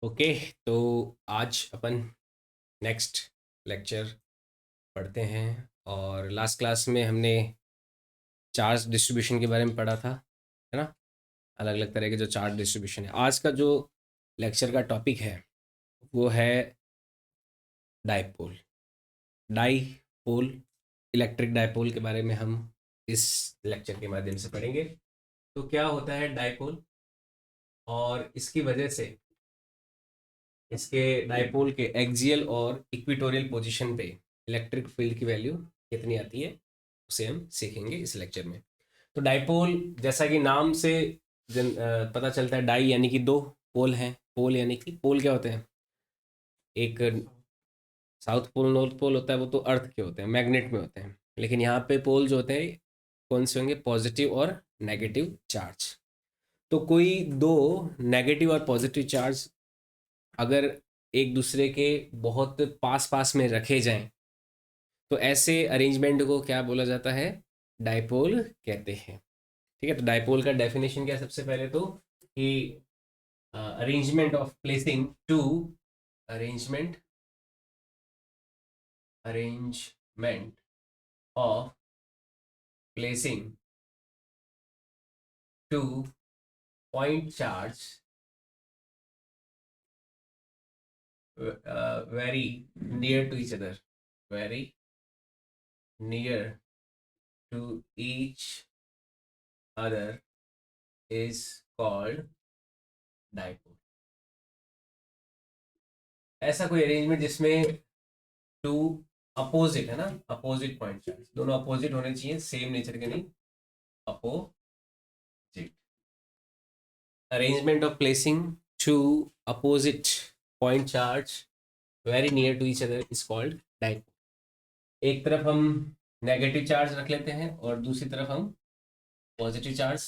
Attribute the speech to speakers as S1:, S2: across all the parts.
S1: Okay. तो आज अपन next lecture पढ़ते हैं। और लास्ट क्लास में हमने चार्ज डिस्ट्रीब्यूशन के बारे में पढ़ा था, है ना। अलग अलग तरह के जो चार्ज डिस्ट्रीब्यूशन है, आज का जो लेक्चर का टॉपिक है वो है डाइपोल। डाइपोल, इलेक्ट्रिक डाइपोल के बारे में हम इस लेक्चर के माध्यम से पढ़ेंगे। तो क्या होता है डाइपोल, और इसकी वजह से इसके डाइपोल के एक्सियल और इक्वेटोरियल पोजीशन पे इलेक्ट्रिक फील्ड की वैल्यू कितनी आती है, उसे हम सीखेंगे इस लेक्चर में। तो डाइपोल, जैसा कि नाम से पता चलता है, डाई यानी कि दो, पोल हैं। पोल यानी कि पोल क्या होते हैं, एक साउथ पोल नॉर्थ पोल होता है, वो तो अर्थ के होते हैं, मैग्नेट में होते हैं। लेकिन यहाँ पे पोल जो होते हैं कौन से होंगे, पॉजिटिव और नेगेटिव चार्ज। तो कोई दो नेगेटिव और पॉजिटिव चार्ज अगर एक दूसरे के बहुत पास पास में रखे जाएं तो ऐसे अरेंजमेंट को क्या बोला जाता है, डाइपोल कहते हैं। ठीक है। तो डाइपोल का डेफिनेशन क्या है, सबसे पहले तो कि arrangement of placing two arrangement arrangement of placing two point charge very near to each other, very near to each other is called dipole। ऐसा कोई अरेंजमेंट जिसमें टू अपोजिट, है ना, अपोजिट पॉइंट चार्ज, दोनों अपोजिट होने चाहिए, same nature के नहीं, opposite. Arrangement of placing two opposite point charge very near to each other is called dipole. एक तरफ हम नेगेटिव चार्ज रख लेते हैं और दूसरी तरफ हम पॉजिटिव चार्ज।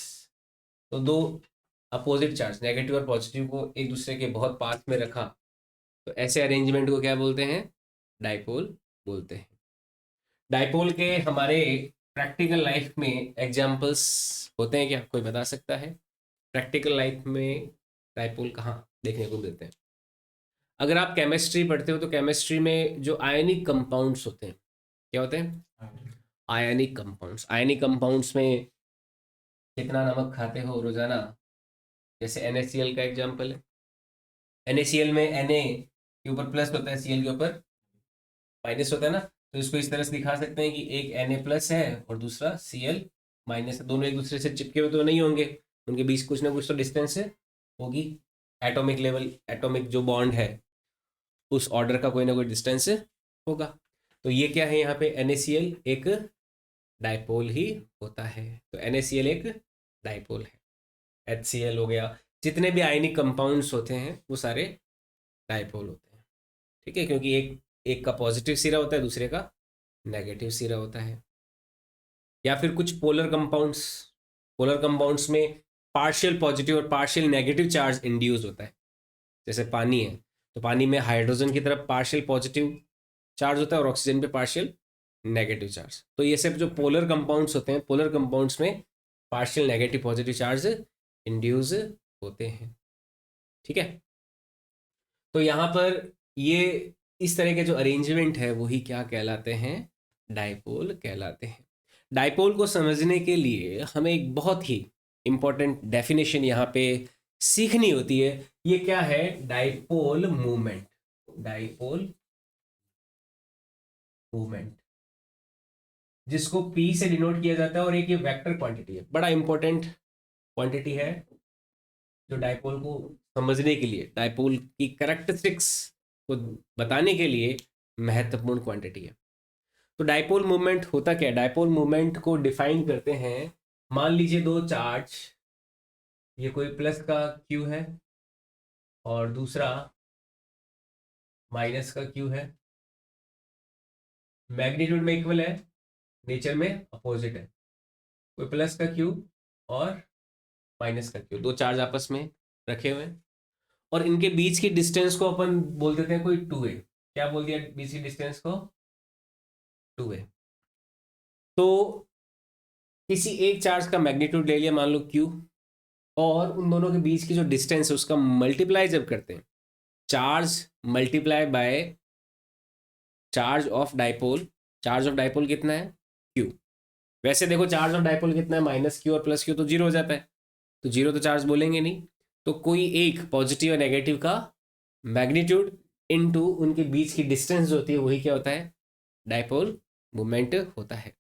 S1: तो दो अपोजिट चार्ज, नेगेटिव और पॉजिटिव को एक दूसरे के बहुत पास में रखा, तो ऐसे अरेंजमेंट को क्या बोलते हैं, डाइपोल बोलते हैं। डाइपोल के हमारे प्रैक्टिकल लाइफ में एग्जाम्पल्स होते हैं क्या, कोई बता सकता है प्रैक्टिकल लाइफ में डाइपोल कहाँ देखने को मिलते हैं। अगर आप केमिस्ट्री पढ़ते हो तो केमिस्ट्री में जो आयनिक कंपाउंड्स होते हैं, क्या होते हैं, आयनिक कंपाउंड्स। आयनिक कंपाउंड्स में कितना नमक खाते हो रोजाना, जैसे NaCl का एग्जाम्पल है। NaCl में Na के ऊपर प्लस होता है, Cl के ऊपर माइनस होता है ना। तो इसको इस तरह से दिखा सकते हैं कि एक Na प्लस है और दूसरा Cl माइनस है। दोनों एक दूसरे से चिपके हुए तो नहीं होंगे, उनके बीच कुछ ना कुछ तो डिस्टेंस होगी। एटॉमिक लेवल, एटॉमिक जो बॉन्ड है उस ऑर्डर का कोई ना कोई डिस्टेंस होगा। तो ये क्या है, यहाँ पे NaCl एक डाइपोल ही होता है। तो NaCl एक डाइपोल है। HCl हो गया, जितने भी आयनिक कंपाउंड्स होते हैं वो सारे डाइपोल होते हैं। ठीक है, क्योंकि एक एक का पॉजिटिव सिरा होता है, दूसरे का नेगेटिव सिरा होता है। या फिर कुछ पोलर कंपाउंड्स, पोलर कंपाउंड्स में पार्शियल पॉजिटिव और पार्शियल नेगेटिव चार्ज इंड्यूस होता है। जैसे पानी है, तो पानी में हाइड्रोजन की तरफ पार्शियल पॉजिटिव चार्ज होता है और ऑक्सीजन पे पार्शियल नेगेटिव चार्ज। तो ये सब जो पोलर कंपाउंड्स होते हैं, पोलर कंपाउंड्स में partial negative positive charge induce होते हैं। ठीक है। तो यहाँ पर ये इस तरह के जो अरेंजमेंट है वही क्या कहलाते हैं, डाइपोल कहलाते हैं। डाइपोल को समझने के लिए हमें एक बहुत ही इंपॉर्टेंट डेफिनेशन यहाँ पे सीखनी होती है। ये क्या है, डाइपोल मूवमेंट। डाइपोल मूवमेंट जिसको P से डिनोट किया जाता है, और एक ये वेक्टर क्वांटिटी है, बड़ा इंपॉर्टेंट क्वांटिटी है जो डाइपोल को समझने के लिए, डाइपोल की कैरेक्टरिस्टिक्स को बताने के लिए महत्वपूर्ण क्वांटिटी है। तो डाइपोल मूवमेंट होता क्या है, डाइपोल मूवमेंट को डिफाइन करते हैं। मान लीजिए दो चार्ज, ये कोई प्लस का Q है और दूसरा माइनस का Q है। मैग्नीट्यूड में इक्वल है, नेचर में अपोजिट है। कोई प्लस का Q और माइनस का Q, दो चार्ज आपस में रखे हुए हैं और इनके बीच की डिस्टेंस को अपन बोल देते हैं कोई 2a। क्या बोल दिया बीच की डिस्टेंस को, 2a। तो किसी एक चार्ज का मैग्नीट्यूड ले लिया, मान लो Q, और उन दोनों के बीच की जो डिस्टेंस है उसका मल्टीप्लाई जब करते हैं charge multiply by charge of dipole. Charge of dipole कितना है, क्यू। वैसे देखो चार्ज ऑफ डाइपोल कितना है, माइनस क्यू और प्लस क्यू, तो जीरो हो जाता है, तो जीरो तो चार्ज बोलेंगे नहीं। तो कोई एक पॉजिटिव और नेगेटिव का मैग्नीट्यूड इनटू उनके बीच की डिस्टेंस जो होती है वही क्या होता है, डाइपोल मोमेंट होता है।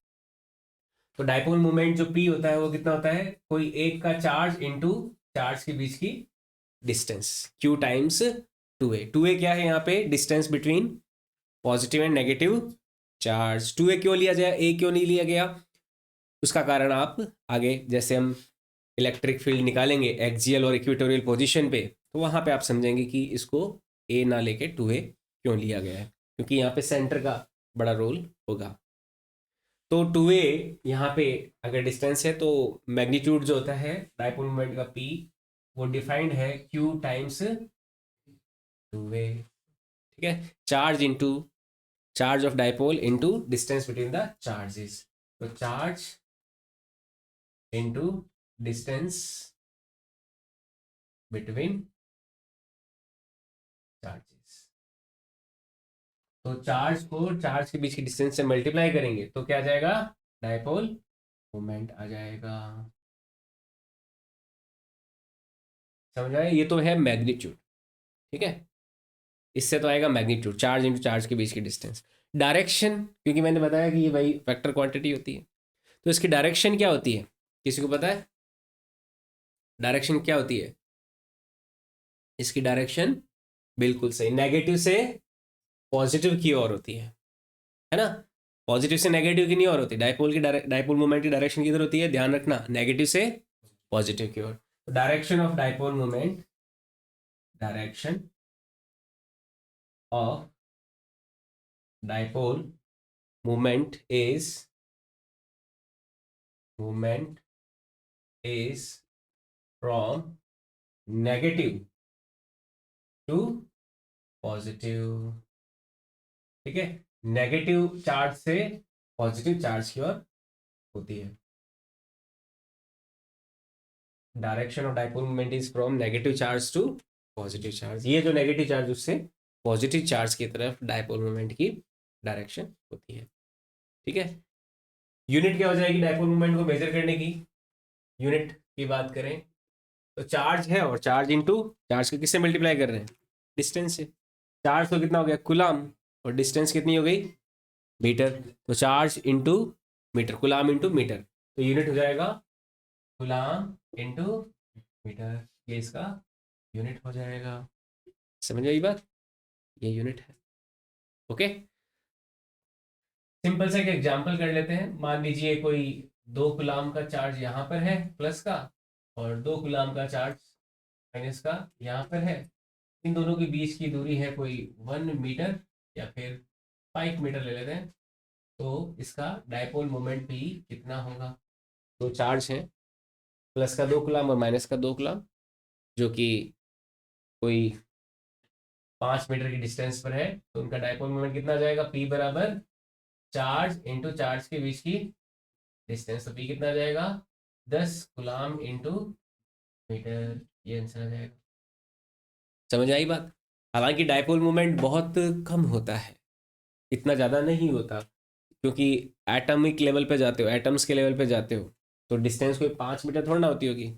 S1: तो डाइपोल मोमेंट जो पी होता है वो कितना होता है, कोई एक का चार्ज इनटू चार्ज के बीच की distance, Q times two A. Two A क्या है यहाँ पे, distance between positive and negative charge. Two A क्यों लिया जाए, ए क्यों नहीं लिया गया, उसका कारण आप आगे जैसे हम इलेक्ट्रिक फील्ड निकालेंगे एक्सियल और इक्वेटोरियल पोजीशन पे, तो वहाँ पे आप समझेंगे कि इसको ए ना लेके टू ए क्यों लिया गया है, क्योंकि यहाँ पे सेंटर का बड़ा रोल होगा। तो टू ए यहाँ पे अगर डिस्टेंस है तो मैग्नीट्यूड जो होता है डाइपोल मोमेंट का पी वो डिफाइंड है क्यू टाइम्स टू ए, ठीक है। Charge into charge of dipole into distance between the charges, तो charge into distance between charges. तो चार्ज को चार्ज के बीच की डिस्टेंस से मल्टीप्लाई करेंगे तो क्या आ जाएगा, डाइपोल मोमेंट आ जाएगा। समझ आए, ये तो है मैग्नीट्यूड, ठीक है। इससे तो आएगा मैग्नीट्यूड, चार्ज इंटू चार्ज के बीच की डिस्टेंस। डायरेक्शन, क्योंकि मैंने बताया कि ये भाई वेक्टर क्वांटिटी होती है, तो इसकी डायरेक्शन क्या होती है, किसी को पता है डायरेक्शन क्या होती है, इसकी डायरेक्शन बिल्कुल सही, नेगेटिव से पॉजिटिव की ओर होती है ना। पॉजिटिव से नेगेटिव की नहीं ओर होती, डाइपोल की डाइपोल मोमेंट की डायरेक्शन किधर होती है, ध्यान रखना, नेगेटिव से पॉजिटिव की ओर। Direction of dipole moment, direction of dipole movement is from negative to positive, ठीक है। नेगेटिव चार्ज से पॉजिटिव चार्ज की ओर होती है। Direction of dipole moment is from negative charge to positive charge, ये जो नेगेटिव चार्ज उससे पॉजिटिव चार्ज की तरफ डाइपोल मोमेंट की डायरेक्शन होती है, ठीक है। यूनिट क्या हो जाएगी डाइपोल मोमेंट को मेजर करने की, यूनिट की बात करें तो चार्ज है और चार्ज इनटू चार्ज को किससे मल्टीप्लाई कर रहे हैं, डिस्टेंस से। चार्ज तो कितना हो गया कुलाम, और डिस्टेंस कितनी हो गई मीटर, तो charge into metre, coulomb into metre, तो यूनिट हो जाएगा कुलाम इनटू मीटर, ये इसका यूनिट हो जाएगा। समझ आई बात, ये यूनिट है, ओके। सिंपल से एक एग्जांपल कर लेते हैं। मान लीजिए कोई 2 गुलाम का चार्ज यहाँ पर है प्लस का, और 2 गुलाम का चार्ज माइनस का यहाँ पर है। इन दोनों के बीच की दूरी है कोई 1 मीटर या फिर 5 मीटर ले लेते हैं। तो इसका डाइपोल मोमेंट भी कितना होगा, दो चार्ज हैं, प्लस का 2 गुलाम और माइनस का 2 गुलाम, जो कि कोई 5 मीटर की डिस्टेंस पर है, तो उनका डाइपोल मोमेंट कितना आ जाएगा, पी बराबर चार्ज इंटू चार्ज के बीच की डिस्टेंस, तो पी कितना आ जाएगा 10 गुलाम इंटू मीटर, ये आंसर आ जाएगा। समझ आई बात। हालांकि डाइपोल मोमेंट बहुत कम होता है, इतना ज़्यादा नहीं होता, क्योंकि एटॉमिक लेवल पे जाते हो, एटम्स के लेवल पे जाते हो, तो डिस्टेंस कोई 5 मीटर थोड़ा ना होती होगी,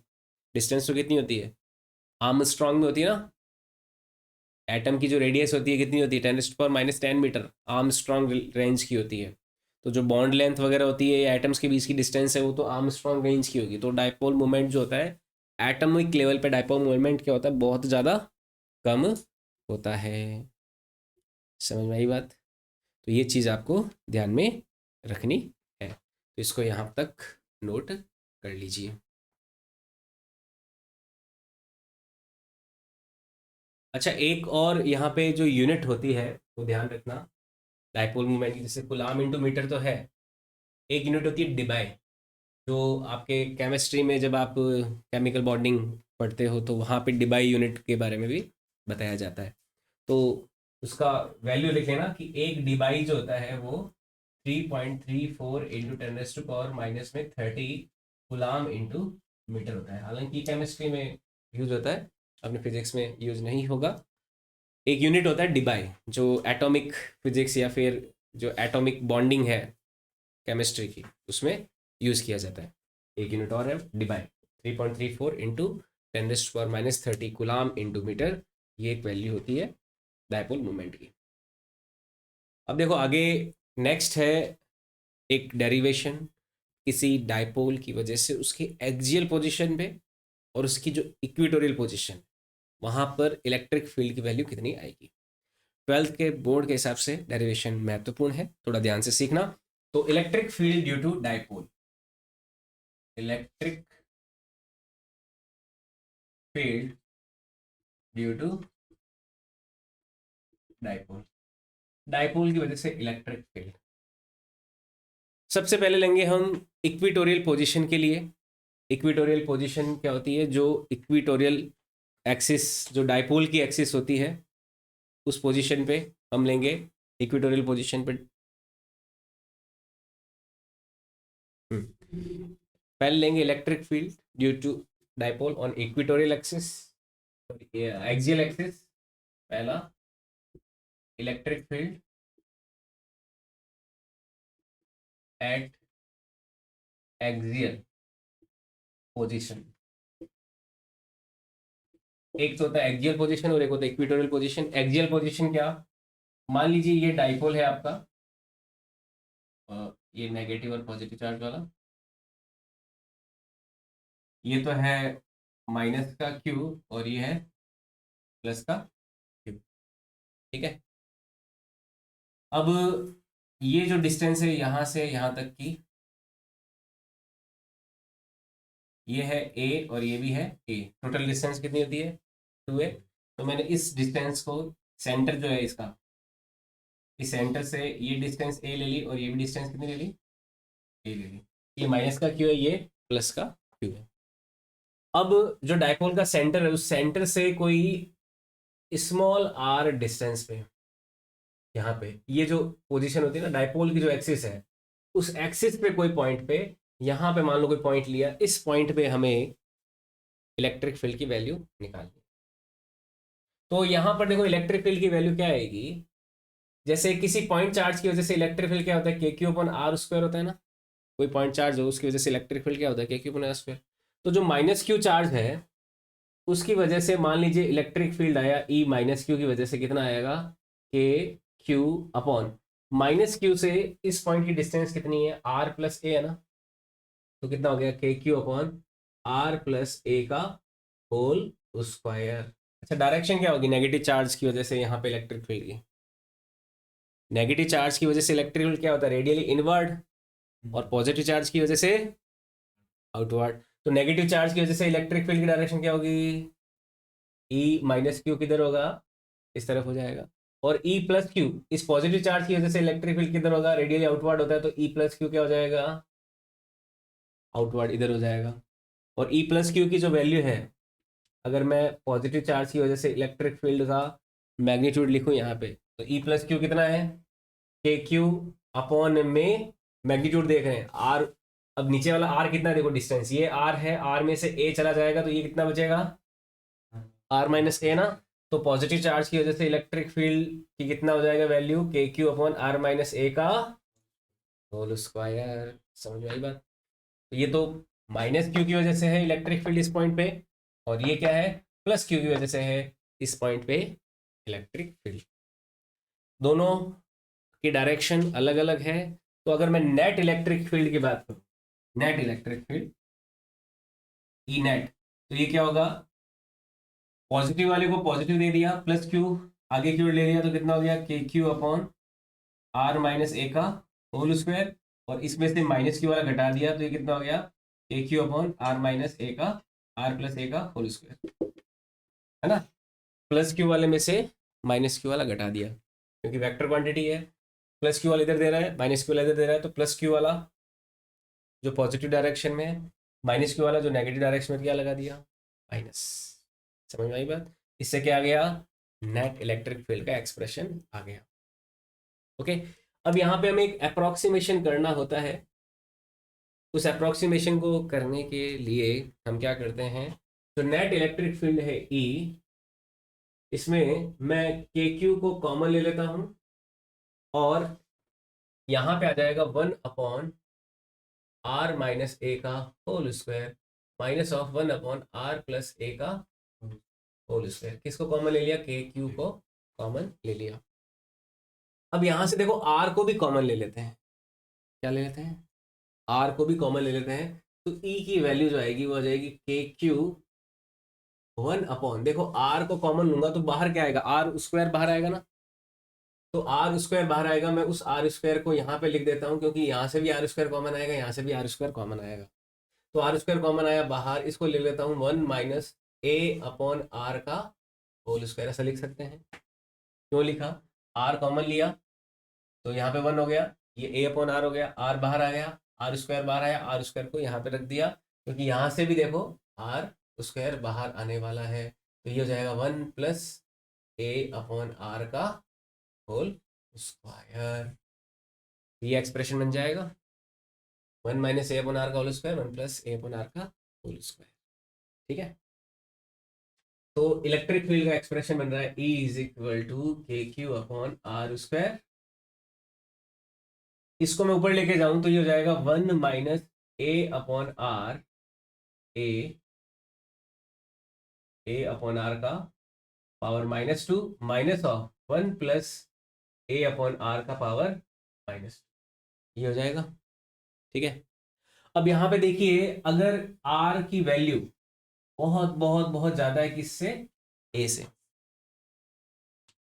S1: डिस्टेंस तो कितनी होती है, आर्मस्ट्रॉन्ग में होती है ना। एटम की जो रेडियस होती है कितनी होती है, 10⁻⁻10 मीटर आर्मस्ट्रॉन्ग रेंज की होती है। तो जो बॉन्ड लेंथ वगैरह होती है या एटम्स के बीच की डिस्टेंस है वो तो आर्मस्ट्रॉन्ग रेंज की होगी। तो डाइपोल मोमेंट जो होता है एटॉमिक लेवल पे, डाइपोल मोमेंट क्या होता है, बहुत ज़्यादा कम होता है। समझ में आई बात। तो ये चीज़ आपको ध्यान में रखनी है, तो इसको यहाँ तक नोट कर लीजिए। अच्छा, एक और यहाँ पे जो यूनिट होती है वो ध्यान रखना डाइपोल मोमेंट की, जैसे कुलाम इंटू मीटर तो है, एक यूनिट होती है डिबाई, जो आपके केमिस्ट्री में जब आप केमिकल बॉन्डिंग पढ़ते हो तो वहाँ पे डिबाई यूनिट के बारे में भी बताया जाता है। तो उसका वैल्यू लिख लेना कि एक डिबाई जो होता है वो 3.34 इंटू 10⁻⁻30 गुलाम इंटू मीटर होता है। हालांकि केमिस्ट्री में यूज होता है, अपने फिजिक्स में यूज नहीं होगा। एक यूनिट होता है डिबाई, जो एटॉमिक फिजिक्स या फिर जो एटॉमिक बॉन्डिंग है केमिस्ट्री की, उसमें यूज़ किया जाता है। एक यूनिट और है debye, 3.34 into 10⁻⁻30 coulomb into metre, ये एक वैल्यू होती है डायपोल मोमेंट की। अब देखो आगे नेक्स्ट है एक डेरिवेशन, किसी डायपोल की वजह से उसकी एक्सियल पोजीशन पे और उसकी जो इक्वेटोरियल पोजीशन, वहाँ पर इलेक्ट्रिक फील्ड की वैल्यू कितनी आएगी। 12th के बोर्ड के हिसाब से डेरिवेशन महत्वपूर्ण है, थोड़ा ध्यान से सीखना। तो electric field due to dipole, electric field due to dipole, dipole की वजह से इलेक्ट्रिक फील्ड। सबसे पहले लेंगे हम इक्वेटोरियल पोजीशन के लिए। इक्वेटोरियल पोजीशन क्या होती है, जो इक्वेटोरियल एक्सिस, जो डायपोल की एक्सिस होती है, उस पोजीशन पे हम लेंगे, इक्वेटोरियल पोजीशन पे। पहले लेंगे electric field due to dipole on equatorial axis, axial axis. पहला electric field at axial position. एक तो होता है एक्सियल पोजीशन और एक होता है इक्वेटोरियल पोजीशन। एक्सियल पोजीशन क्या, मान लीजिए ये डायपोल है आपका, ये नेगेटिव और पॉजिटिव चार्ज वाला, ये तो है माइनस का क्यू और ये है प्लस का क्यू, ठीक है। अब ये जो डिस्टेंस है यहाँ से यहाँ तक की, ये है ए और ये भी है ए, टोटल डिस्टेंस कितनी होती है 2a। तो मैंने इस डिस्टेंस को, सेंटर जो है इसका, इस सेंटर से ये डिस्टेंस ए ले ली और ये भी डिस्टेंस कितनी ले ली, ए ले ली। ये माइनस का क्यू है, ये प्लस का क्यू है। अब जो डायपोल का सेंटर है, उस सेंटर से कोई स्मॉल आर डिस्टेंस पे, यहाँ पे ये जो पोजीशन होती है ना डायपोल की, जो एक्सिस है, उस एक्सिस पे कोई पॉइंट पे, यहाँ पे मान लो कोई पॉइंट लिया, इस पॉइंट पे हमें इलेक्ट्रिक फील्ड की वैल्यू निकालनी। तो यहाँ पर देखो इलेक्ट्रिक फील्ड की वैल्यू क्या आएगी, जैसे किसी पॉइंट चार्ज की वजह से इलेक्ट्रिक फील्ड क्या होता है, k Q upon are square होता है ना। कोई पॉइंट चार्ज हो, उसकी वजह से इलेक्ट्रिक फील्ड क्या होता है, k Q upon are square. तो जो माइनस क्यू चार्ज है, उसकी वजह से मान लीजिए इलेक्ट्रिक फील्ड आया ई माइनस क्यू की वजह से, कितना आएगा, के क्यू अपॉन माइनस क्यू से इस पॉइंट की डिस्टेंस कितनी है, आर प्लस ए है ना। तो कितना हो गया, के q upon are plus a का होल स्क्वायर। अच्छा, डायरेक्शन क्या होगी, नेगेटिव चार्ज की वजह से यहाँ पे इलेक्ट्रिक फील्ड की, नेगेटिव चार्ज की वजह से इलेक्ट्रिक फील्ड क्या होता है, रेडियली इनवर्ड, और पॉजिटिव चार्ज की वजह से आउटवर्ड। तो नेगेटिव चार्ज की वजह से इलेक्ट्रिक फील्ड की डायरेक्शन क्या होगी, ई माइनस क्यू किधर होगा, इस तरफ हो जाएगा। और ई प्लस क्यू, इस पॉजिटिव चार्ज की वजह से इलेक्ट्रिक फील्ड किधर होगा, रेडियली आउटवर्ड होता है, तो ई प्लस क्यू क्या हो जाएगा, आउटवर्ड इधर हो जाएगा। और ई प्लस क्यू की जो वैल्यू है, अगर मैं पॉजिटिव चार्ज की वजह से इलेक्ट्रिक फील्ड का मैग्नीट्यूड लिखूं यहाँ पे, तो ई प्लस क्यू कितना है, के क्यू अपॉन में मैग्नीट्यूड देख रहे हैं आर। अब नीचे वाला आर कितना है, देखो डिस्टेंस, ये आर है, आर में से ए चला जाएगा तो ये कितना बचेगा, आर माइनस ए ना। तो पॉजिटिव चार्ज की वजह से इलेक्ट्रिक फील्ड की कितना हो जाएगा वैल्यू, के q upon are minus a का होल स्क्वायर। समझ में आई बात। तो ये तो माइनस क्यू की वजह से है इलेक्ट्रिक फील्ड इस पॉइंट पे, और ये क्या है, प्लस क्यू की वजह से है इस पॉइंट पे इलेक्ट्रिक फील्ड। दोनों की डायरेक्शन अलग अलग है। तो अगर मैं नेट इलेक्ट्रिक फील्ड की बात करूं, net electric field E net, तो ये क्या होगा, पॉजिटिव वाले को पॉजिटिव दे दिया, प्लस क्यू आगे की ओर ले लिया, तो कितना हो गया, के q upon are minus a का होल स्क्वायर, और इसमें से माइनस क्यू वाला घटा दिया, तो ये कितना हो गया, के q upon are minus a का आर प्लस ए का होल स्क्वायर, है ना। प्लस क्यू वाले में से माइनस क्यू वाला घटा दिया, क्योंकि वेक्टर क्वांटिटी है, प्लस क्यू वाला इधर दे रहा है, माइनस क्यू वाला इधर दे रहा है, तो प्लस क्यू वाला जो पॉजिटिव डायरेक्शन में है, माइनस क्यू वाला जो नेगेटिव डायरेक्शन में, क्या लगा दिया, माइनस। समझ में आई बात। इससे क्या आ गया, नेट इलेक्ट्रिक फील्ड का एक्सप्रेशन आ गया। ओके, अब यहाँ पे हमें एक अप्रोक्सीमेशन करना होता है। उस अप्रोक्सीमेशन को करने के लिए हम क्या करते हैं, तो नेट इलेक्ट्रिक फील्ड है ई, इसमें मैं के क्यू को कॉमन ले लेता हूं और यहां पे आ जाएगा 1/r माइनस ए का whole square minus of 1/r plus a का होल स्क्वायर। किसको कॉमन ले लिया? के क्यू को कॉमन ले लिया। अब यहां से देखो r को भी कॉमन ले लेते हैं। क्या ले लेते हैं? r को भी कॉमन ले लेते हैं। तो e की वैल्यू जो आएगी वो आ जाएगी के क्यू 1/, देखो r को कॉमन लूंगा तो बाहर क्या आएगा? आर स्क्वायर बाहर आएगा ना। तो आर स्क्वायर बाहर आएगा, मैं उस आर स्क्वायर को यहाँ पे लिख देता हूँ क्योंकि यहाँ से भी आर स्क्वायर कॉमन आएगा, यहाँ से भी आर स्क्वायर कॉमन आएगा। तो आर स्क्वायर कॉमन आया बाहर, इसको ले लेता हूँ 1 माइनस ए अपॉन आर का होल स्क्वायर, ऐसा लिख सकते हैं। क्यों लिखा? आर कॉमन लिया तो यहाँ पे 1 हो गया, ये ए अपॉन आर हो गया, आर बाहर आ गया, आर स्क्वायर बाहर आया, आर स्क्वायर को यहाँ पे रख दिया क्योंकि यहाँ से भी देखो आर स्क्वायर बाहर आने वाला है। तो ये हो जाएगा 1 प्लस ए अपॉन आर का होल स्क्वायर। ये एक्सप्रेशन बन जाएगा 1 माइनस ए अपॉन आर का whole square 1 plus a upon r का होल स्क्वायर। ठीक है, तो इलेक्ट्रिक फील्ड का एक्सप्रेशन बन रहा है E इज इक्वल टू के क्यू अपॉन आर स्क्वायर। इसको मैं ऊपर लेके जाऊं तो ये हो जाएगा 1 minus a upon r, a upon r का power -2 minus of 1 plus a upon r का पावर -2, ये हो जाएगा। ठीक है, अब यहां पे देखिए अगर r की वैल्यू बहुत बहुत बहुत ज्यादा है किससे? a से।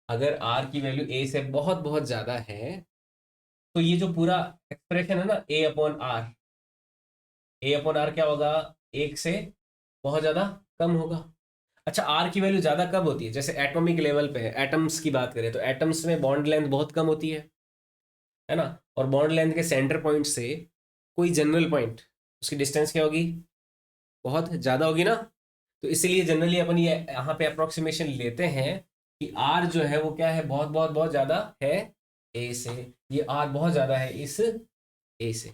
S1: अगर r की वैल्यू a से बहुत बहुत ज्यादा है तो ये जो पूरा एक्सप्रेशन है ना a upon r, a upon r क्या होगा? 1 से बहुत ज्यादा कम होगा। अच्छा, आर की वैल्यू ज्यादा कब होती है? जैसे एटॉमिक लेवल पे है, एटम्स की बात करें तो एटम्स में बॉन्ड लेंथ बहुत कम होती है ना। और बॉन्ड लेंथ के सेंटर पॉइंट से कोई जनरल पॉइंट, उसकी डिस्टेंस क्या होगी? बहुत ज़्यादा होगी ना। तो इसीलिए जनरली अपन ये यहाँ पे अप्रोक्सीमेशन लेते हैं कि आर जो है वो क्या है? बहुत बहुत बहुत ज़्यादा है ए से। ये आर बहुत ज़्यादा है इस ए से,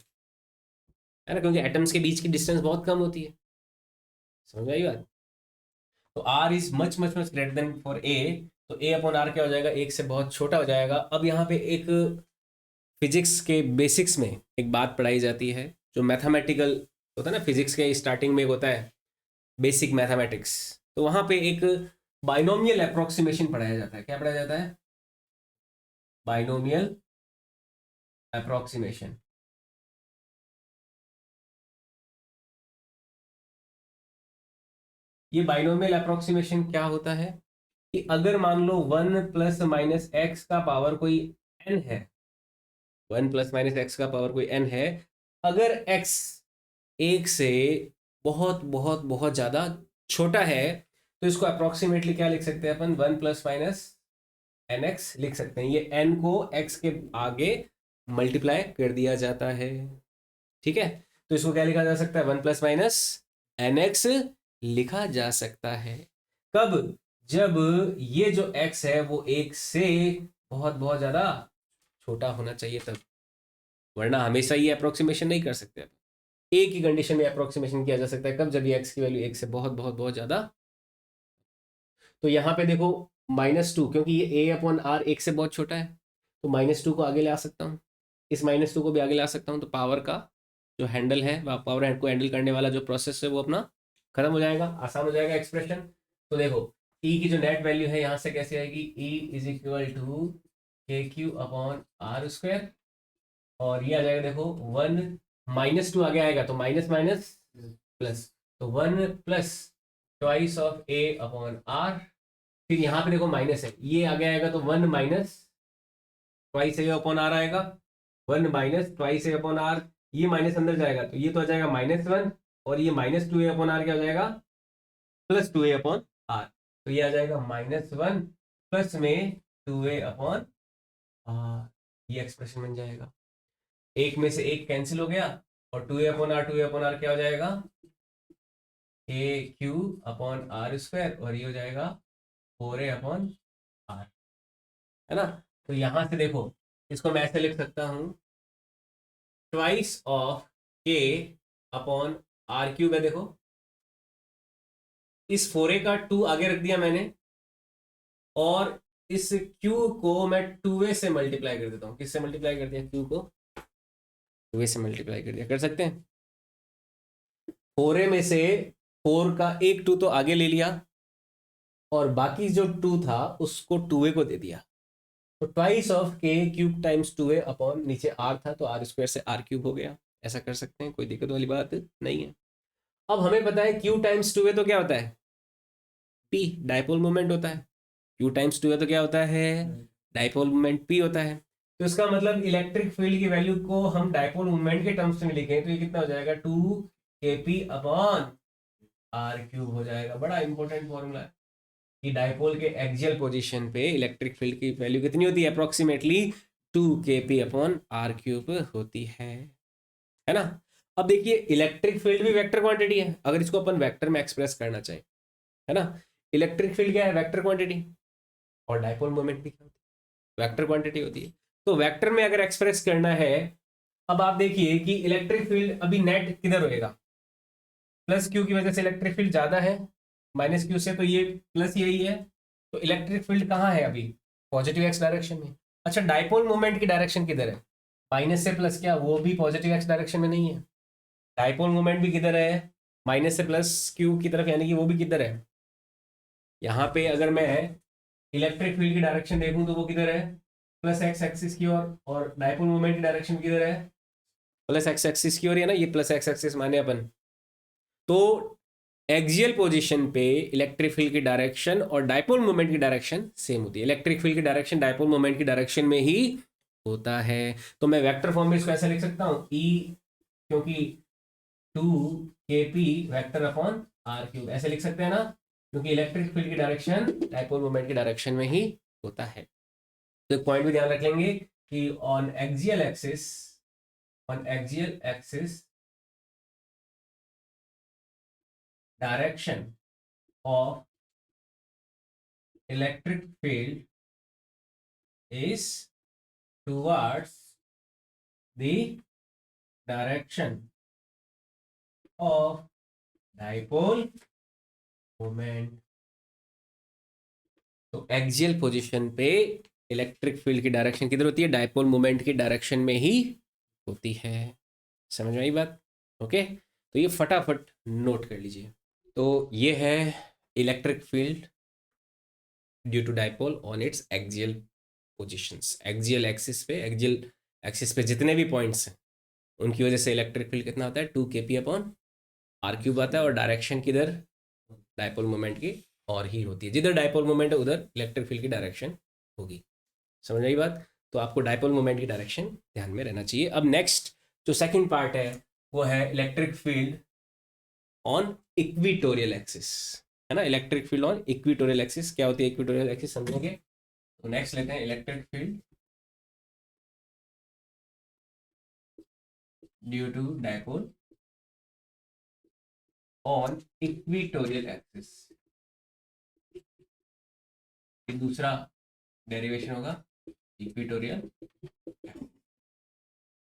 S1: है ना, क्योंकि एटम्स के बीच की डिस्टेंस बहुत कम होती है। समझ आई बात? तो r is much much much greater than for a. तो ए अपॉन आर क्या हो जाएगा? एक से बहुत छोटा हो जाएगा। अब यहाँ पे एक फिजिक्स के बेसिक्स में एक बात पढ़ाई जाती है जो मैथमेटिकल होता है ना, फिजिक्स के स्टार्टिंग में एक होता है बेसिक मैथमेटिक्स। तो वहाँ पे एक बाइनोमियल अप्रोक्सीमेशन पढ़ाया जाता है। क्या पढ़ाया जाता है? Binomial approximation. ये बाइनोमियल अप्रोक्सीमेशन क्या होता है कि अगर मान लो 1 प्लस माइनस एक्स का पावर कोई n है, 1 प्लस माइनस एक्स का पावर कोई n है, अगर x एक से बहुत बहुत बहुत ज़्यादा छोटा है तो इसको अप्रोक्सीमेटली क्या लिख सकते हैं अपन? 1 प्लस माइनस एन एक्स लिख सकते हैं। ये n को x के आगे मल्टीप्लाई कर दिया जाता है। ठीक है, तो इसको क्या लिखा जा सकता है? 1 प्लस माइनस एन एक्स लिखा जा सकता है। कब? जब ये जो x है वो एक से बहुत बहुत ज़्यादा छोटा होना चाहिए तब, वरना हमेशा ये अप्रोक्सीमेशन नहीं कर सकते। एक ही कंडीशन में अप्रोक्सीमेशन किया जा सकता है, कब? जब ये x की वैल्यू एक से बहुत बहुत बहुत ज़्यादा। तो यहाँ पे देखो -2, क्योंकि ये a अपॉन आर एक से बहुत छोटा है तो -2 को आगे ले आ सकता हूँ, इस -2 को भी आगे ला सकता हूँ। तो पावर का जो हैंडल है, पावर हैंड को हैंडल करने वाला जो प्रोसेस है वो अपना खत्म हो जाएगा, आसान हो जाएगा एक्सप्रेशन। तो देखो e की जो नेट वैल्यू है यहाँ से कैसे आएगी? e इज इक्वल टू के क्यू अपॉन आर स्क्वायर, और ये आ जाएगा देखो 1 -2 आगे आएगा तो माइनस माइनस प्लस, तो 1 plus twice of a upon r. फिर यहाँ पे देखो माइनस है, ये आगे आएगा तो 1 minus twice a upon r आएगा, 1 minus twice a upon r. ये माइनस अंदर जाएगा तो ये तो आ जाएगा -1, और ये -2 ए अपॉन आर क्या हो जाएगा? +2 ए अपॉन आर। तो ये आ जाएगा -1 प्लस में 2 ए अपॉन आर। ये एक्सप्रेशन बन जाएगा। एक में से एक कैंसिल हो गया और 2 a upon r, 2 a upon r क्या हो जाएगा? A q upon r square, और ये हो जाएगा 4a अपॉन आर, है ना। तो यहां से देखो इसको मैं ऐसे लिख सकता हूं, ट्वाइस ऑफ के अपॉन आर क्यूब है। देखो इस 4a का 2 आगे रख दिया मैंने और इस Q को मैं 2a से मल्टीप्लाई कर देता हूँ। किससे मल्टीप्लाई कर दिया? Q को 2a से मल्टीप्लाई कर दिया। कर सकते हैं? 4a में से 4 का एक 2 तो आगे ले लिया और बाकी जो 2 था उसको 2a को दे दिया। तो twice of k cube times 2a upon नीचे r था तो r स्क्वायर से r क्यूब हो गया। ऐसा कर सकते हैं, कोई दिक्कत वाली बात नहीं है। अब हमें पता है q टाइम्स 2a तो क्या होता है? p, डाइपोल मोमेंट होता है। q टाइम्स 2a तो क्या होता है? डाइपोल मोमेंट p होता है। तो इसका मतलब इलेक्ट्रिक फील्ड की वैल्यू को हम डाइपोल मोमेंट के टर्म्स में लिखें तो ये कितना हो जाएगा? 2kp अपॉन r क्यूब हो जाएगा। बड़ा इंपॉर्टेंट फॉर्मूला है कि डाइपोल के एक्सियल पोजीशन पे इलेक्ट्रिक फील्ड की वैल्यू कितनी होती है? Approximately 2kp upon r cube होती है ना। अब देखिए इलेक्ट्रिक फील्ड भी वेक्टर क्वांटिटी है, अगर इसको अपन वेक्टर में एक्सप्रेस करना चाहें, है ना। इलेक्ट्रिक फील्ड क्या है? Vector quantity. और डाइपोल मोमेंट भी क्या होती है? वेक्टर क्वांटिटी होती है। तो वेक्टर में अगर एक्सप्रेस करना है, अब आप देखिए कि इलेक्ट्रिक फील्ड अभी नेट किधर होएगा? प्लस क्यू की वजह से इलेक्ट्रिक फील्ड ज्यादा है माइनस क्यू से, तो ये प्लस यही है। तो इलेक्ट्रिक फील्ड कहाँ है अभी? पॉजिटिव एक्स डायरेक्शन में। अच्छा, डाइपोल मोमेंट की डायरेक्शन किधर है? माइनस से प्लस, क्या वो भी पॉजिटिव एक्स डायरेक्शन में नहीं है? डाइपोल मोमेंट भी किधर है? माइनस से प्लस क्यू की तरफ, यानी कि वो भी किधर है? यहाँ पे अगर मैं इलेक्ट्रिक फील्ड की डायरेक्शन देखूं तो वो किधर है? प्लस एक्स एक्सिस की ओर। और डाइपोल मोमेंट की डायरेक्शन किधर है? प्लस एक्स एक्सिस की ओर है ना, ये प्लस एक्स एक्सिस माने अपन। तो एक्सियल पोजीशन पे इलेक्ट्रिक फील्ड की डायरेक्शन और डाइपोल मोमेंट की डायरेक्शन सेम होती है। इलेक्ट्रिक फील्ड की डायरेक्शन डाइपोल मोमेंट की डायरेक्शन में ही होता है। तो मैं वेक्टर फॉर्म में इसको ऐसे लिख सकता हूँ ई, क्योंकि 2kp vector upon r cube, ऐसे लिख सकते हैं ना, क्योंकि इलेक्ट्रिक फील्ड की डायरेक्शन डाइपोल मोमेंट की डायरेक्शन में ही होता है। तो एक पॉइंट भी ध्यान रख लेंगे कि on axial axis direction of electric field is towards the direction of dipole moment। तो एक्सियल पोजीशन पे इलेक्ट्रिक फील्ड की डायरेक्शन किधर होती है? डाइपोल मोमेंट की डायरेक्शन में ही होती है। समझ में आई बात? ओके, तो ये फटाफट नोट कर लीजिए। तो ये है electric field due to dipole on its axial positions. Axial axis पे जितने भी पॉइंट्स हैं उनकी वजह से इलेक्ट्रिक फील्ड कितना होता है? 2kp अपॉन r क्यूब आता है। और डायरेक्शन किधर? डाइपोल मोमेंट की और ही होती है। जिधर डाइपोल मोमेंट है उधर इलेक्ट्रिक फील्ड की डायरेक्शन होगी। समझ आई बात? तो आपको डाइपोल मोमेंट की डायरेक्शन ध्यान में रहना चाहिए। अब नेक्स्ट जो सेकंड पार्ट है वो है electric field on equatorial axis, है ना। Electric field on equatorial axis क्या होती है? इक्विटोरियल एक्सिस समझेंगे। तो नेक्स्ट लेते हैं electric field due to dipole on equatorial axis. दूसरा डेरिवेशन होगा इक्विटोरियल।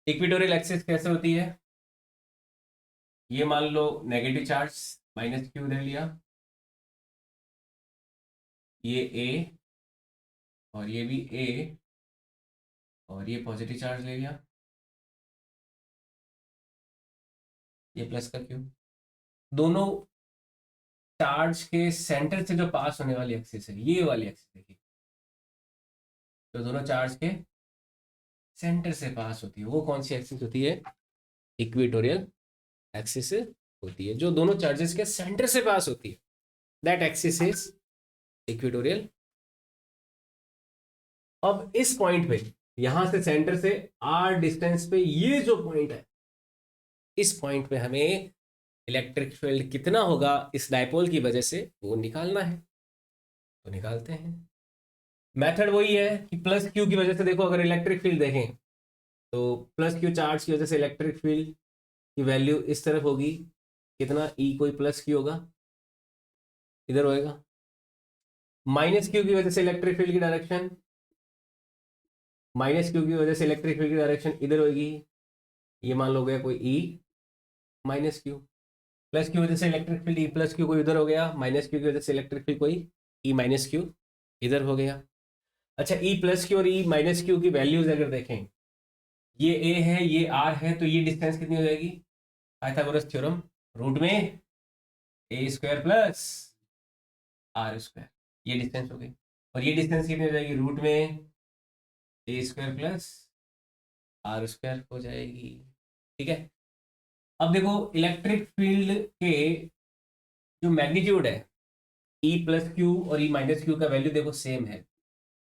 S1: इक्विटोरियल एक्सिस कैसे होती है? ये मान लो नेगेटिव चार्ज माइनस क्यू ले लिया, ये ए और ये भी ए, और ये पॉजिटिव चार्ज ले लिया, ये प्लस का क्यू। दोनों चार्ज के सेंटर से जो पास होने वाली एक्सिस है, ये वाली एक्सिस देखिए, तो दोनों चार्ज के सेंटर से पास होती है, वो कौन सी एक्सिस होती है? इक्विटोरियल एक्सिस होती है, जो दोनों चार्जेस के सेंटर से पास होती है। That axis is equatorial. अब इस पॉइंट पे, यहां से सेंटर से आर डिस्टेंस पे ये जो पॉइंट है, इस पॉइंट पे हमें इलेक्ट्रिक फील्ड कितना होगा इस डायपोल की वजह से वो निकालना है। तो निकालते हैं। मेथड वही है कि प्लस क्यू की वजह से, देखो अगर इलेक्ट्रिक फील्ड देखें तो प्लस क्यू चार्ज की वजह से इलेक्ट्रिक फील्ड की वैल्यू इस तरफ होगी, कितना ई कोई प्लस क्यू होगा, इधर होएगा। माइनस क्यू की वजह से इलेक्ट्रिक फील्ड की डायरेक्शन, माइनस क्यू की वजह से इलेक्ट्रिक फील्ड की डायरेक्शन इधर होगी, ये मान लो गया कोई ई माइनस क्यू। प्लस की वजह से electric field E plus Q कोई उधर हो गया, माइनस क्यू की वजह से इलेक्ट्रिक फील्ड कोई ई माइनस क्यू इधर हो गया। अच्छा, ई प्लस क्यू और ई माइनस क्यू की वैल्यूज अगर देखें, ये ए है ये आर है, तो ये डिस्टेंस कितनी हो जाएगी? पाइथागोरस थ्योरम, रूट में a square plus r square, ये डिस्टेंस हो गई। और ये डिस्टेंस कितनी हो जाएगी? रूट में a square plus r square हो जाएगी। ठीक है। अब देखो इलेक्ट्रिक फील्ड के जो मैग्नीट्यूड है, ई प्लस क्यू और ई माइनस क्यू का वैल्यू देखो सेम है।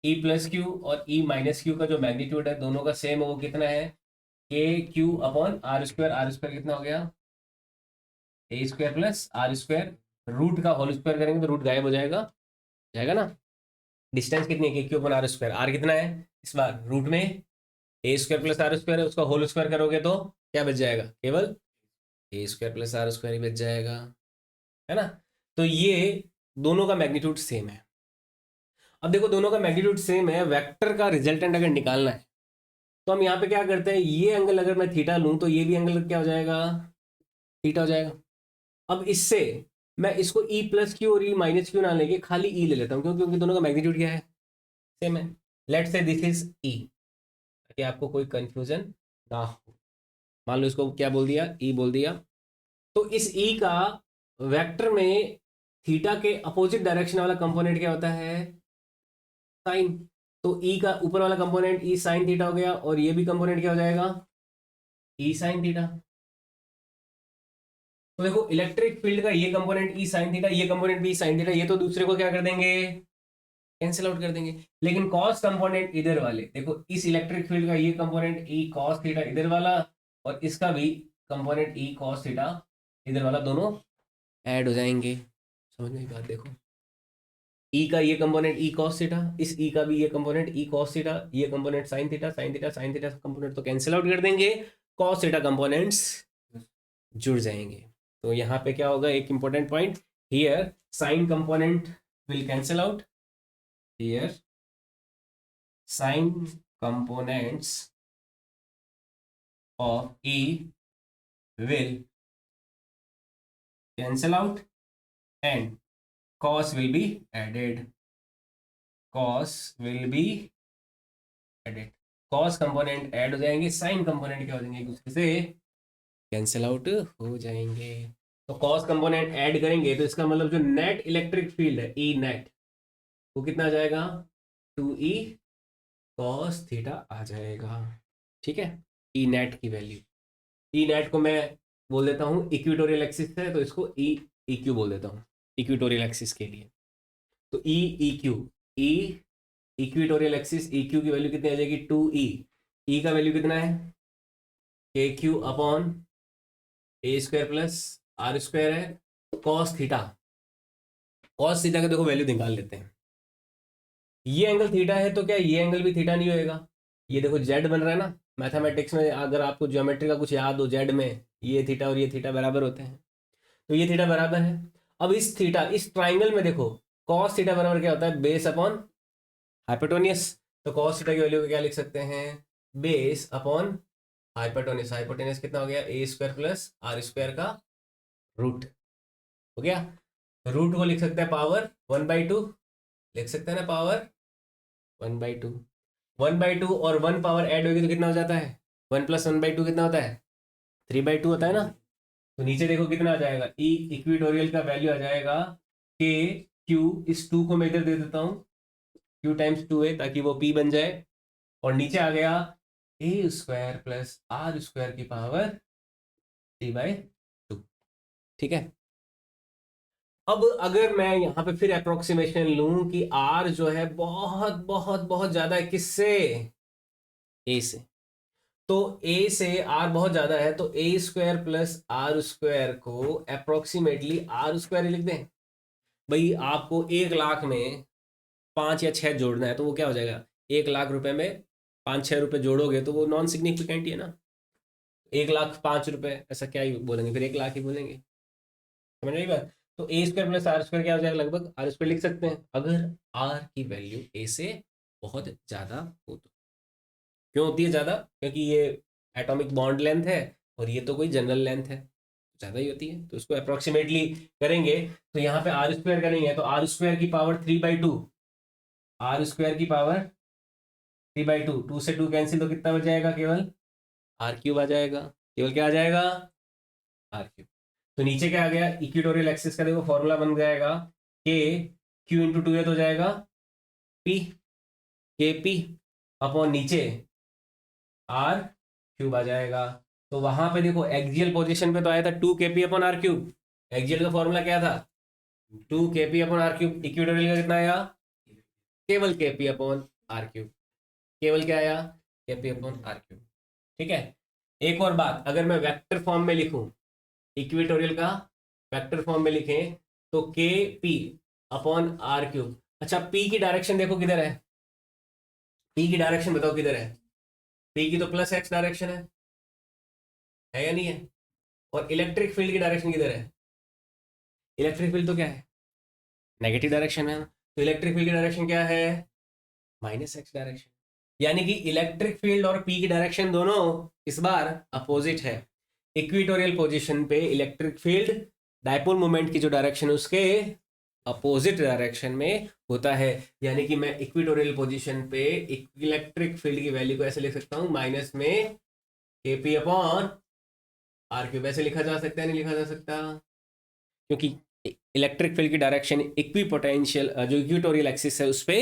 S1: ई प्लस क्यू और ई माइनस क्यू का जो मैग्नीट्यूड है दोनों का सेम है, वो कितना है? K q upon r square कितना हो गया? A square plus r square, root का होल स्क्वायर करेंगे तो रूट गायब हो जाएगा, जाएगा ना। डिस्टेंस कितनी है? K q upon r square, r कितना है इस बार? रूट में a square plus r square है, उसका होल स्क्वायर करोगे तो क्या बच जाएगा? केवल ए स्क्वायर प्लस आर स्क्वायर ही बच जाएगा, है ना। तो ये दोनों का मैग्नीट्यूड सेम है। अब देखो दोनों का मैग्नीट्यूड सेम है, वेक्टर का रिजल्टेंट अगर निकालना है तो हम यहाँ पे क्या करते हैं, ये एंगल अगर मैं थीटा लूं तो ये भी एंगल क्या हो जाएगा? थीटा हो जाएगा। अब इससे मैं इसको ई प्लस क्यू और ई माइनस क्यू ना लेके खाली ई ले लेता हूँ, क्यों? क्योंकि दोनों का मैग्नीट्यूड क्या है? सेम है। लेट्स से दिस इज ई, ताकि आपको कोई कंफ्यूजन ना हो। मान लो इसको क्या बोल दिया? ई बोल दिया। तो इस ई का वेक्टर में थीटा के अपोजिट डायरेक्शन वाला कंपोनेंट क्या होता है? साइन। तो ई का ऊपर वाला कंपोनेंट ई साइन थीटा हो गया, और ये भी कंपोनेंट क्या हो जाएगा? ई साइन थीटा। तो देखो इलेक्ट्रिक फील्ड का ये कंपोनेंट ई साइन थीटा, ये कंपोनेंट भी साइन थीटा, ये तो दूसरे को क्या कर देंगे? कैंसिल आउट कर देंगे। लेकिन कॉस कंपोनेंट इधर वाले देखो, इस इलेक्ट्रिक फील्ड का ये कंपोनेंट ई कॉस थीटा इधर वाला, और इसका भी कंपोनेंट ई कॉस थीटा इधर वाला, दोनों ऐड हो जाएंगे। समझ में बात? देखो ई का ये कंपोनेंट ई कॉस थीटा, इस ई का भी ये कंपोनेंट ई कॉस थीटा, ये component sine theta sine theta sine theta component तो कैंसिल आउट कर देंगे, कॉस थीटा कंपोनेंट्स जुड़ जाएंगे। तो यहाँ पे क्या होगा? एक important point here, sine component will cancel out here, sine components of E will cancel out and cos will be added, cos will be added, cos component add हो जाएंगे, साइन कंपोनेंट क्या हो जाएंगे? एक दूसरे से कैंसिल आउट हो जाएंगे। तो cos कंपोनेंट ऐड करेंगे तो इसका मतलब जो नेट इलेक्ट्रिक फील्ड है ई नेट, वो कितना आ जाएगा? 2e cos थीटा आ जाएगा। ठीक है, ई नेट की वैल्यू, ई नेट को मैं बोल देता हूँ इक्विटोरियल एक्सिस है, तो इसको ई ई क्यू बोल देता हूँ इक्विटोरियल एक्सिस के लिए। तो ई ई क्यू, ई इक्विटोरियल एक्सिस ई क्यू की वैल्यू कितनी आ जाएगी? 2e। ई का वैल्यू कितना है? K q upon a square plus r square है, कॉस थीटा। कॉस थीटा का देखो वैल्यू निकाल लेते हैं। ये एंगल थीटा है तो क्या ये एंगल भी थीटा नहीं होएगा? ये देखो जेड बन रहा है ना, मैथमेटिक्स में अगर आपको ज्योमेट्री का कुछ याद हो, जेड में ये थीटा और ये थीटा बराबर होते हैं, तो ये थीटा बराबर है। अब इस थीटा, इस ट्राइंगल में देखो कॉस थीटा बराबर क्या होता है? Base upon hypotenuse. तो कॉस थीटा की वैल्यू को क्या लिख सकते हैं? Base upon hypotenuse. हाइपोटेनियस कितना हो गया? A square plus r square का रूट हो गया। रूट को लिख सकते हैं पावर 1/2, लिख सकते हैं ना पावर 1/2। 1/2 और 1 पावर ऐड होगी तो कितना हो जाता है? 1 + 1/2 कितना होता है? 3/2 होता है ना। तो नीचे देखो कितना आ जाएगा? ई इक्विटोरियल का वैल्यू आ जाएगा के क्यू, इस 2 को मैं इधर दे देता हूँ, क्यू टाइम्स 2 है ताकि वो पी बन जाए, और नीचे आ गया a square plus r square की पावर 3/2। ठीक है। अब अगर मैं यहाँ पे फिर अप्रोक्सीमेशन लूं कि आर जो है बहुत बहुत बहुत ज्यादा है, किससे? ए से। तो ए से आर बहुत ज्यादा है, तो ए स्क्वायर प्लस आर स्क्वायर को अप्रोक्सीमेटली आर स्क्वायर ही लिख दें। भाई आपको 1 लाख में 5 या 6 जोड़ना है, तो वो क्या हो जाएगा? 1 लाख रुपए में 5-6 रुपए जोड़ोगे तो वो नॉन सिग्निफिकेंट ही है ना। 1,05,000 ऐसा क्या ही बोलेंगे, फिर 1 लाख ही बोलेंगे। समझ रही बात? तो ए स्क्वायर प्लस आर स्क्वायर क्या हो जाएगा? लगभग आर स्क्वायर लिख सकते हैं अगर आर की वैल्यू ए से बहुत ज्यादा हो तो। क्यों होती है ज्यादा? क्योंकि ये एटॉमिक बॉन्ड लेंथ है और ये तो कोई जनरल लेंथ है, ज्यादा ही होती है। तो इसको अप्रोक्सीमेटली करेंगे तो यहाँ पे आर स्क्वायर करेंगे तो आर स्क्वायर की पावर 3/2 आर स्क्वायर की पावर 3/2, 2 से 2 कैंसिल, तो कितना बच जाएगा? केवल आर क्यूब आ जाएगा। केवल क्या आ जाएगा? R cube. तो नीचे क्या आ गया? इक्वेटोरियल एक्सिस का देखो फॉर्मूला बन जाएगा, के क्यू इंटू 2 हो जाएगा पी, के पी अपॉन नीचे आर क्यूब आ जाएगा। तो वहां पे देखो एक्सियल पोजीशन पे तो आया था 2 kp upon r cube. Axial का फॉर्मूला क्या था? 2 kp upon r cube. Equatorial का कितना आया? केवल kp अपॉन आर क्यूब। केवल क्या आया? kp upon r cube. ठीक है। एक और बात, अगर मैं वेक्टर फॉर्म में लिखूं, इक्वेटोरियल का वेक्टर फॉर्म में लिखें तो के पी अपॉन आर क्यूब। अच्छा, पी की डायरेक्शन देखो किधर है? पी की डायरेक्शन बताओ किधर है? पी की तो प्लस एक्स डायरेक्शन है या नहीं है? और इलेक्ट्रिक फील्ड की डायरेक्शन किधर है? इलेक्ट्रिक फील्ड तो क्या है? नेगेटिव डायरेक्शन है। तो इलेक्ट्रिक फील्ड की डायरेक्शन क्या है? Minus x direction. यानी कि इलेक्ट्रिक फील्ड और पी की डायरेक्शन दोनों इस बार अपोजिट है। इक्वेटोरियल पोजीशन पे इलेक्ट्रिक फील्ड डायपोल मोमेंट की जो डायरेक्शन है उसके अपोजिट डायरेक्शन में होता है। यानी कि मैं इक्वेटोरियल पोजीशन पे इलेक्ट्रिक फील्ड की वैल्यू को ऐसे लिख सकता हूं, माइनस में के पी अपॉन आर क्यूब। ऐसे लिखा जा सकता है, नहीं लिखा जा सकता? क्योंकि इलेक्ट्रिक फील्ड की डायरेक्शन इक्वी पोटेंशियल जो इक्वेटोरियल एक्सिस है उस पे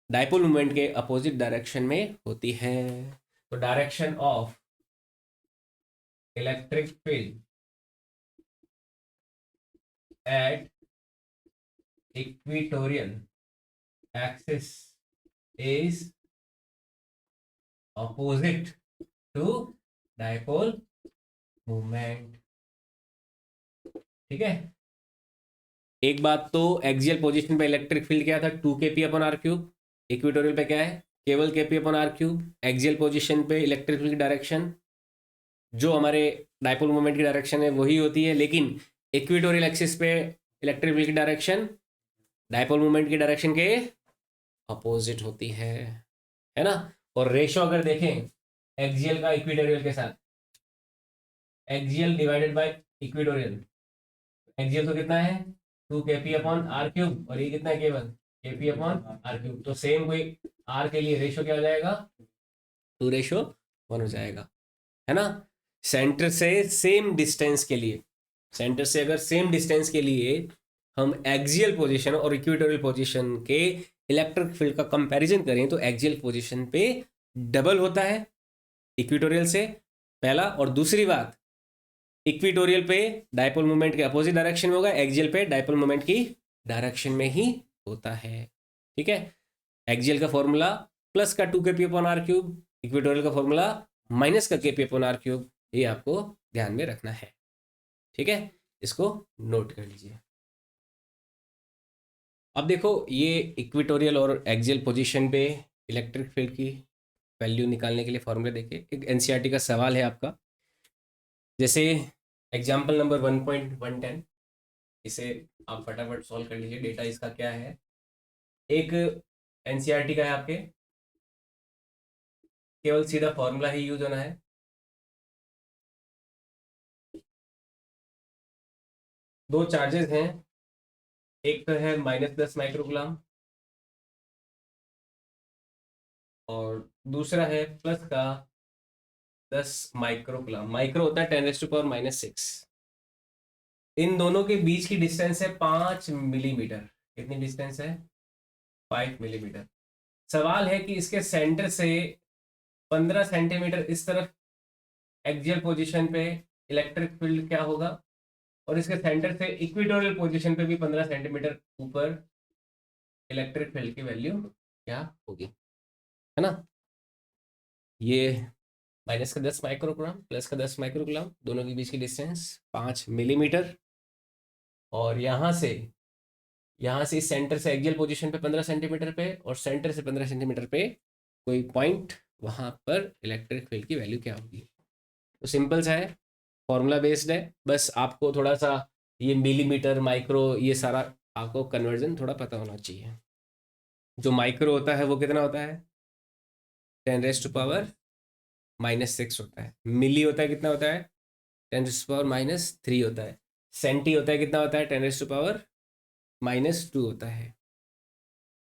S1: डायपोल मोमेंट के अपोजिट डायरेक्शन में होती है। तो direction of electric field at equatorial axis is opposite to dipole moment. ठीक है। एक बात तो, एक्सियल पोजीशन पे इलेक्ट्रिक फील्ड क्या था? 2 kp upon r cube. Equatorial पे क्या है? केवल kp upon r cube. Axial position पे इलेक्ट्रिक फील्ड की डायरेक्शन जो हमारे डायपोल मोमेंट की डायरेक्शन है वही होती है, लेकिन इक्वेटोरियल एक्सिस पे इलेक्ट्रिक फील्ड की डायरेक्शन डायपोल मोमेंट की डायरेक्शन के अपोजिट होती है ना? और रेशो अगर देखें एक्सियल का इक्वेटोरियल के साथ, axial divided by equatorial, axial तो कितना है? 2 kp अपॉन आर क्यूब, और ये कितना है? केवल kp अपॉन आर क्यूब। तो सेम कोई आर के लिए रेशो क्या हो जाएगा? 2:1 हो जाएगा, है ना? सेंटर से सेम डिस्टेंस के लिए, सेंटर से अगर सेम डिस्टेंस के लिए हम एक्सियल पोजीशन और इक्वेटोरियल पोजीशन के इलेक्ट्रिक फील्ड का कंपैरिजन करें तो एक्सियल पोजीशन पे डबल होता है इक्वेटोरियल से, पहला। और दूसरी बात, इक्वेटोरियल पे डायपोल मोमेंट के अपोजिट डायरेक्शन में होगा, एक्सियल पे डायपोल मोमेंट की डायरेक्शन में ही होता है। ठीक है। एक्सियल का फॉर्मूला प्लस का 2 kp upon r cube, equatorial का फॉर्मूला माइनस का kp अपॉन आर क्यूब। ये आपको ध्यान में रखना है। ठीक है, इसको नोट कर लीजिए। अब देखो, ये इक्वेटोरियल और एक्सियल पोजीशन पे इलेक्ट्रिक फील्ड की वैल्यू निकालने के लिए फॉर्मूले देखिए। एक एनसीईआरटी का सवाल है आपका, जैसे एग्जाम्पल नंबर 1.110, इसे आप फटाफट सॉल्व कर लीजिए। डेटा इसका क्या है? एक एनसीईआरटी का है आपके, केवल सीधा फॉर्मूला ही यूज होना है। दो चार्जेस हैं, एक तो है -10 माइक्रोग्राम और दूसरा है प्लस का 10 माइक्रोग्राम। माइक्रो होता है 10⁻⁻6। इन दोनों के बीच की डिस्टेंस है 5 मिलीमीटर। कितनी डिस्टेंस है? 5 मिलीमीटर। सवाल है कि इसके सेंटर से 15 सेंटीमीटर इस तरफ एक्सियल पोजीशन पे इलेक्ट्रिक फील्ड क्या होगा, और इसके सेंटर से इक्वेटोरियल पोजीशन पे भी 15 सेंटीमीटर ऊपर इलेक्ट्रिक फील्ड की वैल्यू क्या होगी, है ना? ये -10 माइक्रोग्राम प्लस का 10 माइक्रोग्राम, दोनों के बीच की डिस्टेंस 5 मिलीमीटर। और यहाँ से इस सेंटर से एक्सियल पोजीशन पे 15 सेंटीमीटर पे और सेंटर से 15 सेंटीमीटर पे कोई पॉइंट, वहाँ पर इलेक्ट्रिक फील्ड की वैल्यू क्या होगी। तो सिंपल सा है, फॉर्मूला बेस्ड है, बस आपको थोड़ा सा ये मिलीमीटर माइक्रो ये सारा आपको कन्वर्जन थोड़ा पता होना चाहिए। जो माइक्रो होता है वो कितना होता है? 10⁻⁻6 होता है। मिली होता है कितना होता है? 10⁻⁻3 होता है। सेंटी होता है कितना होता है? 10⁻⁻2 होता है।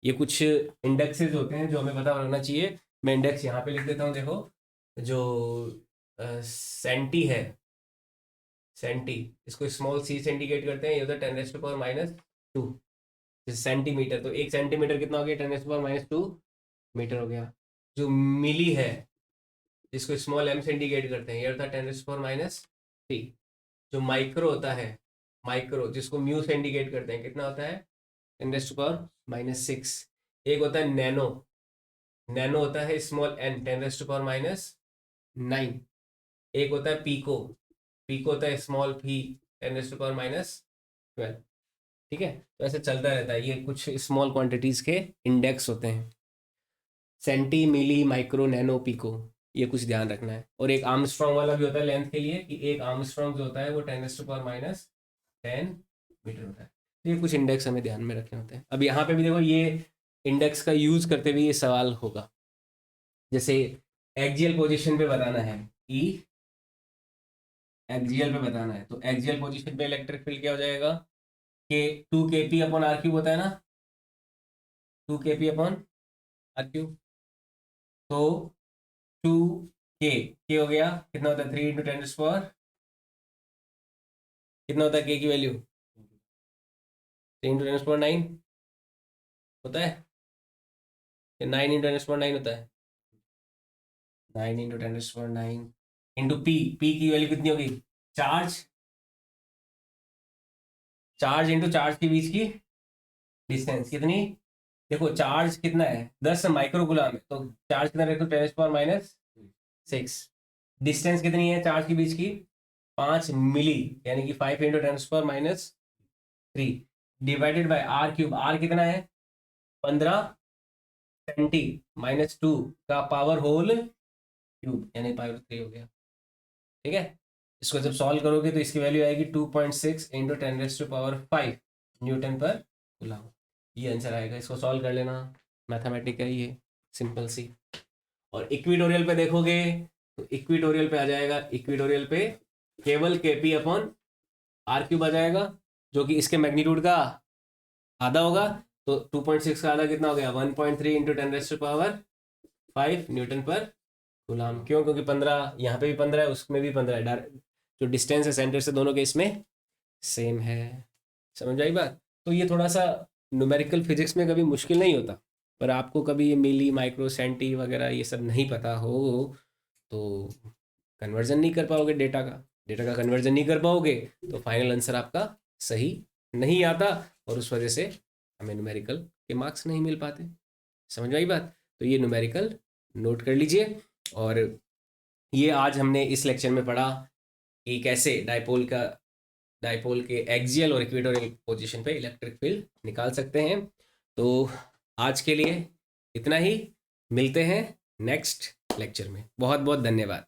S1: ये कुछ इंडेक्सेस होते हैं जो हमें पता होना चाहिए। मैं इंडेक्स यहाँ पे लिख देता हूँ, देखो जो सेंटी है, सेंटी, इसको स्मॉल सी से इंडिकेट करते हैं, ये होता है 10⁻⁻²। जैसे सेंटीमीटर, तो 1 सेंटीमीटर कितना हो गया, 10⁻²। मीटर हो गया। जो मिली है, जिसको स्मॉल एम से इंडिकेट करते हैं, ये होता है 10⁻³ जो माइक्रो होता है, माइक्रो जिसको म्यू से इंडिकेट करते हैं, कितना होता है, 10⁻⁻⁶। एक होता है नैनो, नैनो होता है स्मॉल एन, 10⁻⁹। एक होता है पीको, पीको होता है स्मॉल पी, 10⁻⁻12। ठीक है, तो ऐसे चलता रहता है, ये कुछ स्मॉल क्वांटिटीज के इंडेक्स होते हैं, सेंटी, मिली, माइक्रो, नैनो, पीको, ये कुछ ध्यान रखना है। और एक आर्मस्ट्रॉन्ग वाला भी होता है लेंथ के लिए, कि एक आर्मस्ट्रॉन्ग जो होता है वो 10⁻⁻10 मीटर होता है। तो ये कुछ इंडेक्स हमें ध्यान में रखने होते हैं। अब यहाँ पे भी देखो, ये इंडेक्स का यूज करते हुए ये सवाल होगा, जैसे एक्सियल पोजीशन पे बताना है, ई एक्सियल पे बताना है, तो एक्सियल पोजीशन पे इलेक्ट्रिक फील्ड क्या हो जाएगा, के 2kp/r³ होता है ना, 2kp/r³। तो 2k हो गया, कितना होता है, 3 × 10⁻, कितना होता है k की वैल्यू, 3 × 10⁻9 होता है, 9 × 10⁻9 होता है, 9 × 10⁻9 इंटू पी, पी की वैल्यू कितनी होगी, चार्ज, चार्ज इंटू चार्ज के बीच की डिस्टेंस कितनी, देखो चार्ज कितना है, 10 माइक्रो गुलाम है, तो चार्ज कितना रखो, 10⁻⁻6। डिस्टेंस कितनी है चार्ज के बीच की, 5 मिली, यानी कि 5 × 10⁻³ डिवाइडेड बाय r³, r कितना है, 15 सेंटी, -2 का पावर होल क्यूब, यानी पावर 3 हो गया। ठीक है, इसको जब सॉल्व करोगे तो इसकी वैल्यू आएगी 2.6 × 10⁵ न्यूटन पर कूलम। ये आंसर आएगा, इसको सॉल्व कर लेना, मैथमेटिक है ये, सिंपल सी। और इक्वेटोरियल पे देखोगे तो इक्वेटोरियल पे आ जाएगा, इक्वेटोरियल पे केवल kp/r³ आ जाएगा, जो कि इसके मैग्नीट्यूड का आधा होगा। तो 2.6 का आधा कितना हो गया, 1.3 × 10⁵ न्यूटन पर कूलम। क्यों, क्योंकि 15 यहाँ पे भी 15 है, उसमें भी 15 है, जो डिस्टेंस है सेंटर से दोनों के इसमें सेम है। समझ आई बात। तो ये थोड़ा सा न्यूमेरिकल फिजिक्स में कभी मुश्किल नहीं होता, पर आपको कभी ये मिली, माइक्रो, सेंटी वगैरह ये सब नहीं पता हो तो कन्वर्जन नहीं कर पाओगे, डेटा का कन्वर्जन नहीं कर पाओगे, तो फाइनल आंसर आपका सही नहीं आता, और उस वजह से हमें न्यूमेरिकल के मार्क्स नहीं मिल पाते। समझ आई बात। तो ये न्यूमेरिकल नोट कर लीजिए। और ये आज हमने इस लेक्चर में पढ़ा कि कैसे डायपोल के एक्सियल और इक्वेटोरियल पोजीशन पे इलेक्ट्रिक फील्ड निकाल सकते हैं। तो आज के लिए इतना ही, मिलते हैं नेक्स्ट लेक्चर में। बहुत बहुत धन्यवाद।